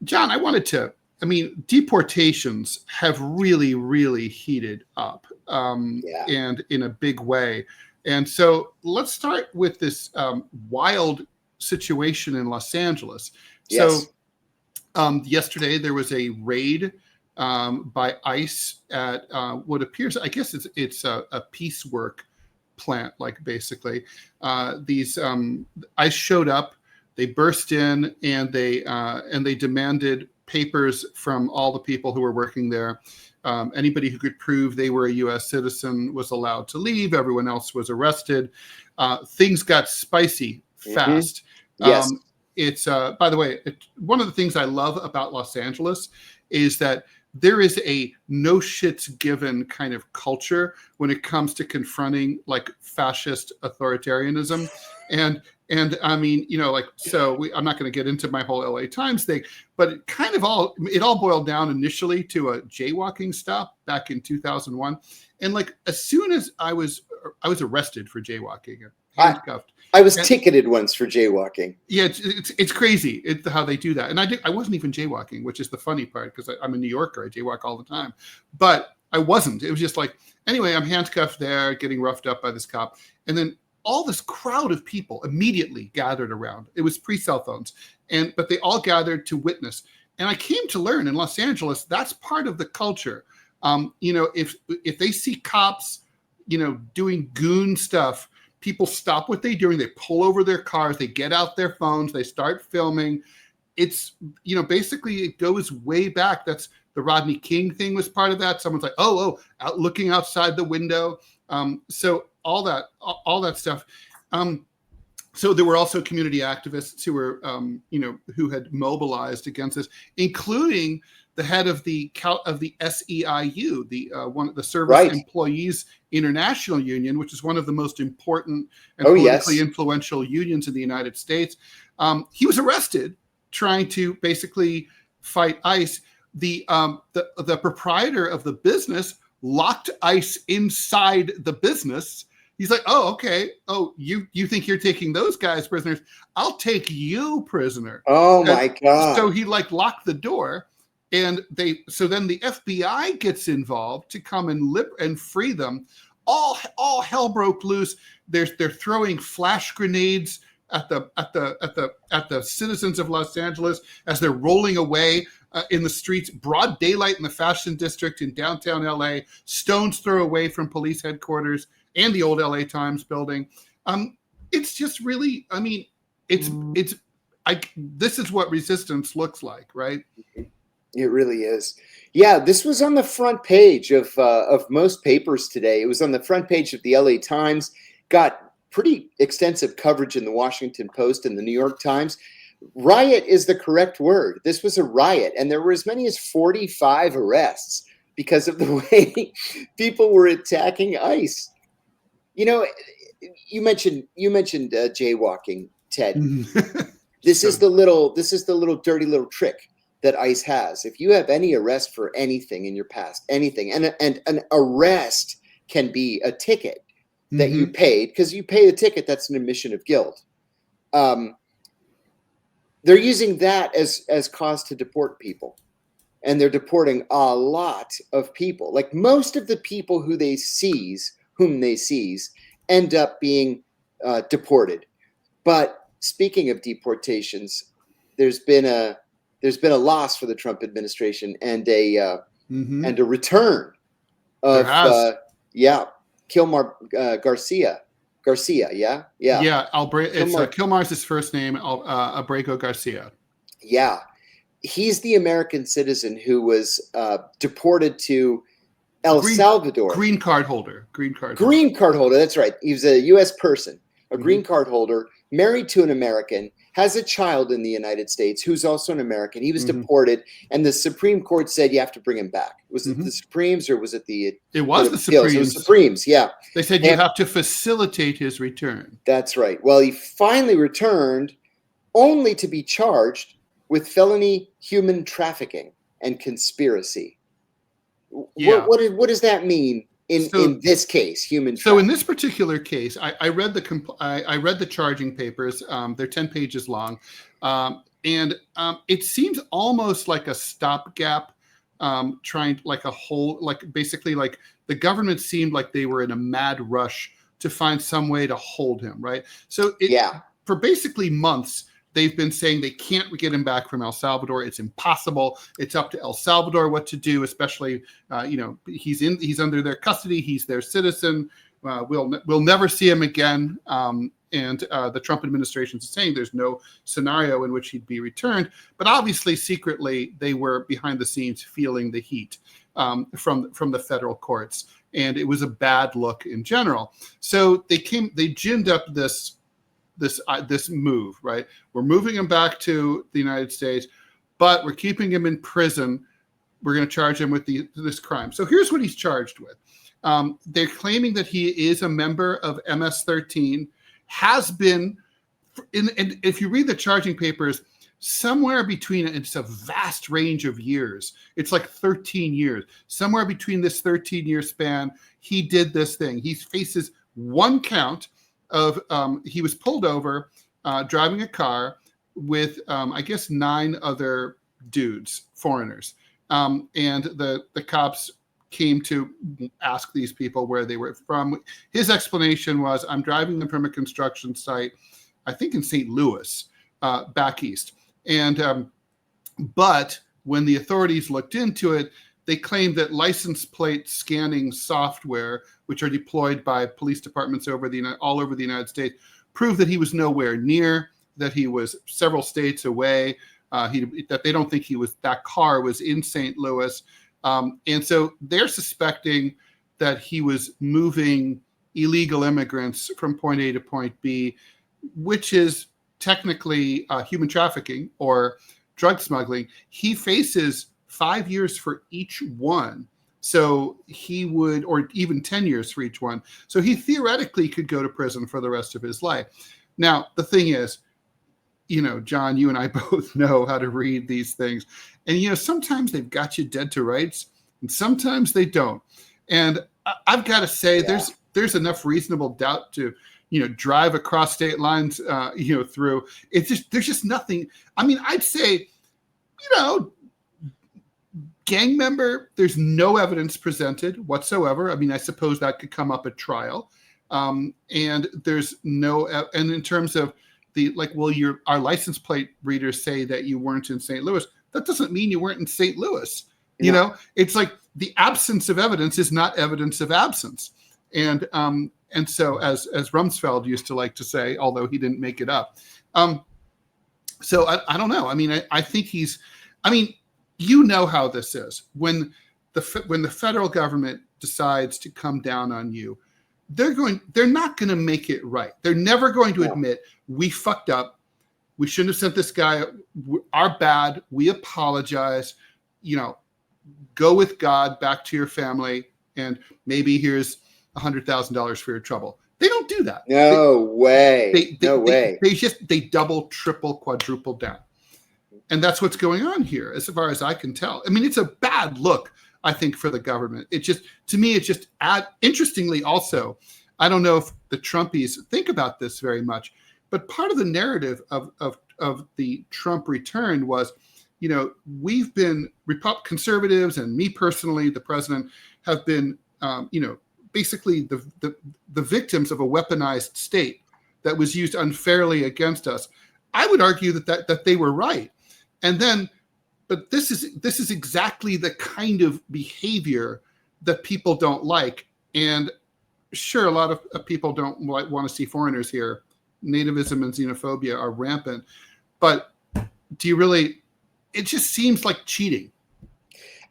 John, I mean, deportations have really, really heated up, and in a big way. And so let's start with this wild situation in Los Angeles. Yes. So yesterday there was a raid by ICE at what appears, I guess it's a piecework plant, like basically. These ICE showed up, they burst in, and they demanded papers from all the people who were working there. Anybody who could prove they were a U.S. citizen was allowed to leave. Everyone else was arrested. Things got spicy fast. Yes. It's by the way, one of the things I love about Los Angeles is that there is a no shits given kind of culture when it comes to confronting like fascist authoritarianism. And I mean, you know, like, so I'm not going to get into my whole LA Times thing, but it all boiled down initially to a jaywalking stop back in 2001. And like, as soon as I was arrested for jaywalking, handcuffed. I was ticketed once for jaywalking. Yeah, it's crazy how they do that. And I wasn't even jaywalking, which is the funny part, because I'm a New Yorker. I jaywalk all the time. But I wasn't. It was just like, anyway, I'm handcuffed there, getting roughed up by this cop. And then all this crowd of people immediately gathered around. It was pre-cell phones. But they all gathered to witness. And I came to learn in Los Angeles, that's part of the culture. You know, if they see cops, you know, doing goon stuff, people stop what they're doing. They pull over their cars. They get out their phones. They start filming. It's, you know, basically it goes way back. That's the Rodney King thing was part of that. Someone's like, out looking outside the window. So all that stuff. So there were also community activists who were, you know, who had mobilized against this, including the head of the SEIU, the Service Employees International Union, which is one of the most important and politically influential unions in the United States. He was arrested trying to basically fight ICE. The proprietor of the business locked ICE inside the business. He's like, oh, okay. Oh, you think you're taking those guys prisoners? I'll take you prisoner. Oh my God. So he like locked the door. And so then the FBI gets involved to come and free them. All hell broke loose. They're throwing flash grenades at the citizens of Los Angeles as they're rolling away in the streets. Broad daylight in the Fashion District in downtown LA. Stones throw away from police headquarters and the old LA Times building. It's just really, I mean, this is what resistance looks like, right? It really is. Yeah, this was on the front page of most papers today. It was on the front page of the LA Times, got pretty extensive coverage in the Washington Post and the New York Times. Riot is the correct word. This was a riot, and there were as many as 45 arrests because of the way people were attacking ICE. You know, you mentioned jaywalking, Ted. This is the little dirty little trick that ICE has. If you have any arrest for anything in your past, anything, and an arrest can be a ticket that you paid, because you pay the ticket, that's an admission of guilt. They're using that as cause to deport people, and they're deporting a lot of people. Like most of the people whom they seize end up being deported. But speaking of deportations, there's been a loss for the Trump administration and a return of Kilmar Garcia. Yeah. Kilmar's his first name. Abrego Garcia. Yeah, he's the American citizen who was deported to El Salvador. Green card holder. That's right. He was a U.S. person, a green card holder, married to an American, has a child in the United States who's also an American. He was deported, and the Supreme Court said you have to bring him back. Was it the Supremes or was it the? It was the Supremes. It was Supremes, yeah. They said you have to facilitate his return. That's right. Well, he finally returned, only to be charged with felony human trafficking and conspiracy. Yeah. What does that mean? In this case, human. So in this particular case, I read the charging papers. They're 10 pages long. And it seems almost like a stopgap, trying like a whole, like basically like the government seemed like they were in a mad rush to find some way to hold him, right? So for basically months, they've been saying they can't get him back from El Salvador. It's impossible. It's up to El Salvador what to do, especially, he's under their custody. He's their citizen. We'll never see him again. And the Trump administration is saying there's no scenario in which he'd be returned. But obviously, secretly, they were behind the scenes feeling the heat from the federal courts. And it was a bad look in general. So they ginned up this move, right? We're moving him back to the United States, but we're keeping him in prison. We're going to charge him with this crime. So here's what he's charged with. They're claiming that he is a member of MS-13, has been, and if you read the charging papers, somewhere between, it's a vast range of years. It's like 13 years. Somewhere between this 13-year span, he did this thing. He faces one count of, he was pulled over driving a car with, I guess, 9 other dudes, foreigners. And the cops came to ask these people where they were from. His explanation was, I'm driving them from a construction site, I think in St. Louis, back east. And but when the authorities looked into it, they claimed that license plate scanning software, which are deployed by police departments all over the United States, proved that he was nowhere near, that he was several states away, that they don't think that car was in St. Louis. And so they're suspecting that he was moving illegal immigrants from point A to point B, which is technically human trafficking or drug smuggling. He faces 5 years for each one. So he would, or even 10 years for each one. So he theoretically could go to prison for the rest of his life. Now, the thing is, John, you and I both know how to read these things. And, sometimes they've got you dead to rights and sometimes they don't. And I've got to say, there's enough reasonable doubt to, drive across state lines, through. There's just nothing. I mean, I'd say, gang member, there's no evidence presented whatsoever. I mean, I suppose that could come up at trial. And there's no, and in terms of our license plate readers say that you weren't in St. Louis. That doesn't mean you weren't in St. Louis. It's like the absence of evidence is not evidence of absence. And so as Rumsfeld used to like to say, although he didn't make it up. So I don't know. I mean, I think how this is. When the federal government decides to come down on you, they're not going to make it right. They're never going to admit, we fucked up. We shouldn't have sent this guy. Our bad. We apologize. Go with God, back to your family, and maybe here's $100,000 for your trouble. They don't do that. No way. They double, triple, quadruple down. And that's what's going on here, as far as I can tell. I mean, it's a bad look, I think, for the government. Interestingly also, I don't know if the Trumpies think about this very much, but part of the narrative of the Trump return was, we've been conservatives, and me personally, the president, have been, basically the victims of a weaponized state that was used unfairly against us. I would argue that they were right. And then, but this is exactly the kind of behavior that people don't like. And sure, a lot of people don't want to see foreigners here. Nativism and xenophobia are rampant. But do you really? It just seems like cheating.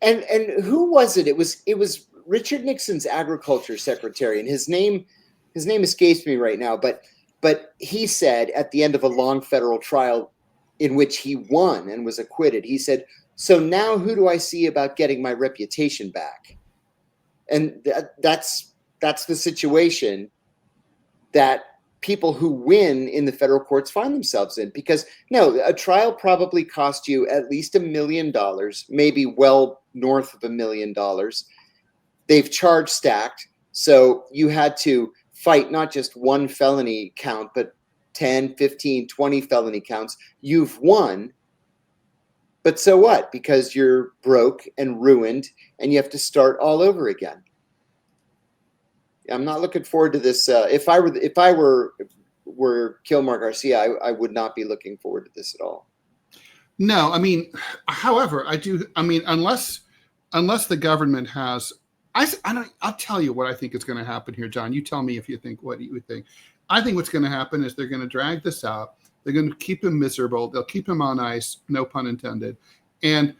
And who was it? It was Richard Nixon's agriculture secretary, and his name escapes me right now. But he said at the end of a long federal trial, in which he won and was acquitted, he said, "So now who do I see about getting my reputation back?" And that's the situation that people who win in the federal courts find themselves in. Because a trial probably cost you at least $1 million, maybe well north of $1 million. They've charge stacked. So you had to fight not just one felony count, but 10, 15, 20 felony counts. You've won. But so what? Because you're broke and ruined and you have to start all over again. I'm not looking forward to this. If I were Kilmar Garcia, I would not be looking forward to this at all. No, I mean, however, I do. I mean, unless the government has, I'll tell you what I think is going to happen here, John. You tell me if you think what you would think. I think what's going to happen is they're going to drag this out. They're going to keep him miserable. They'll keep him on ice, no pun intended. And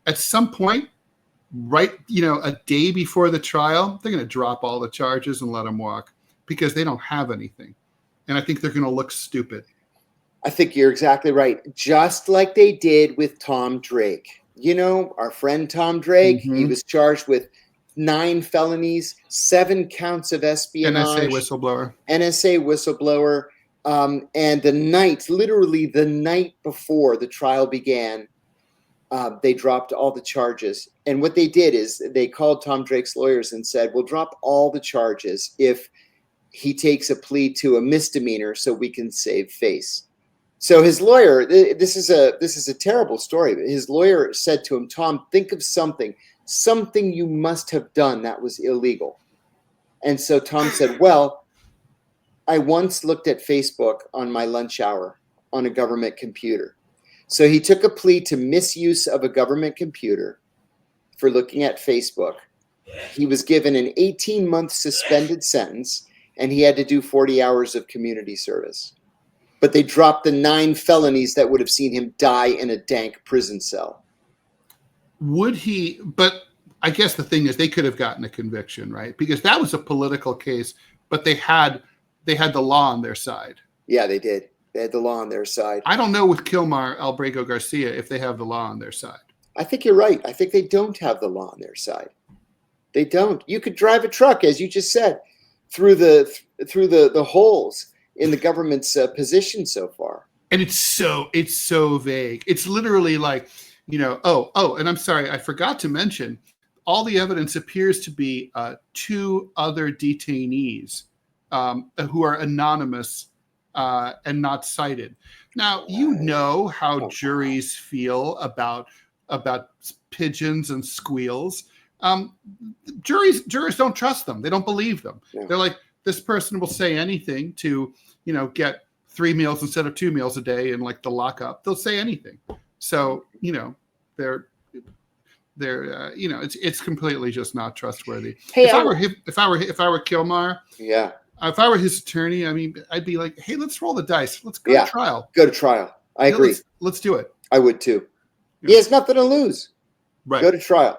at some point, right, a day before the trial, they're going to drop all the charges and let him walk because they don't have anything. And I think they're going to look stupid. I think you're exactly right. Just like they did with Tom Drake. Our friend Tom Drake, he was charged with 9 felonies, 7 counts of espionage. NSA whistleblower. And literally the night before the trial began, they dropped all the charges. And what they did is they called Tom Drake's lawyers and said, we'll drop all the charges if he takes a plea to a misdemeanor so we can save face. So his lawyer, this is a terrible story, but his lawyer said to him, Tom, think of something you must have done that was illegal. And so Tom said, well, I once looked at Facebook on my lunch hour on a government computer. So he took a plea to misuse of a government computer for looking at Facebook. He was given an 18-month suspended sentence, and he had to do 40 hours of community service. But they dropped the 9 felonies that would have seen him die in a dank prison cell. Would he? But I guess the thing is they could have gotten a conviction, right? Because that was a political case, but they had the law on their side. Yeah, they did. They had the law on their side. I don't know with Kilmar Abrego Garcia if they have the law on their side. I think you're right. I think they don't have the law on their side. They don't. You could drive a truck, as you just said, through the holes in the government's position so far. And it's so vague. It's literally like, and I'm sorry, I forgot to mention, all the evidence appears to be 2 other detainees who are anonymous and not cited. Now, how juries feel about pigeons and squeals. Jurors don't trust them. They don't believe them. Yeah. They're like, this person will say anything to, get 3 meals instead of 2 meals a day in like the lockup. They'll say anything. So, they're it's completely just not trustworthy. Hey, if I were Kilmar, yeah. If I were his attorney, I mean, I'd be like, hey, let's roll the dice. Let's go to trial. Go to trial. I agree. Let's do it. I would too. Yeah. He has nothing to lose. Right. Go to trial.